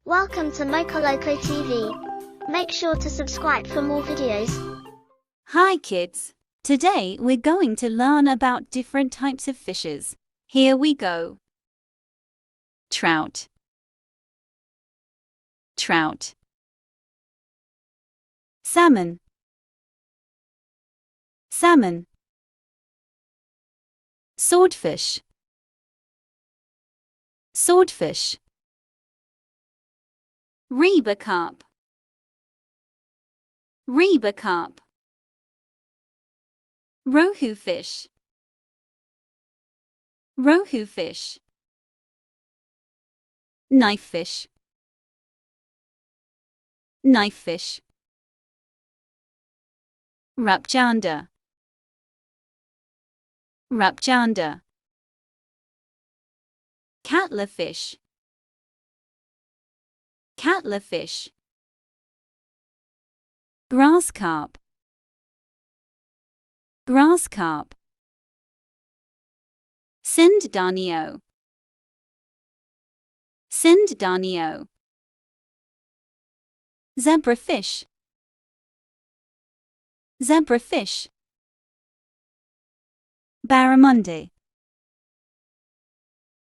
Welcome to Moko Loko TV. Make sure to subscribe for more videos. Hi kids! Today we're going to learn about different types of fishes. Here we go. Trout. Trout. Salmon. Salmon. Swordfish. Swordfish. Reber carp. Reber carp. Rohu fish. Rohu fish. Knife fish. Knife fish. Rapjanda. Rapjanda. Catler fish. Catler fish. Grass carp. Grass carp. Sinddanio. Sinddanio. Zebrafish. Zebrafish. Barramundi.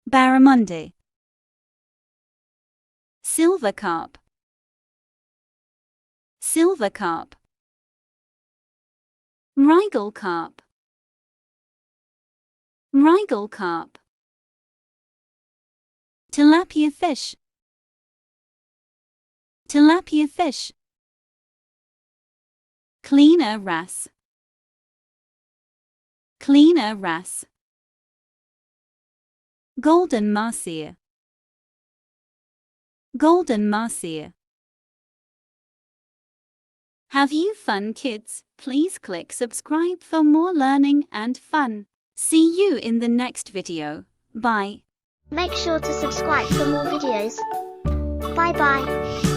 Barramundi. Silver carp. Silver carp. Rigel carp. Rigel carp. Tilapia fish. Tilapia fish. Cleaner wrasse. Cleaner wrasse. Golden mahseer. Golden mahseer. Have you fun, kids? Please click subscribe for more learning and fun. See you in the next video. Bye. Make sure to subscribe for more videos. Bye bye.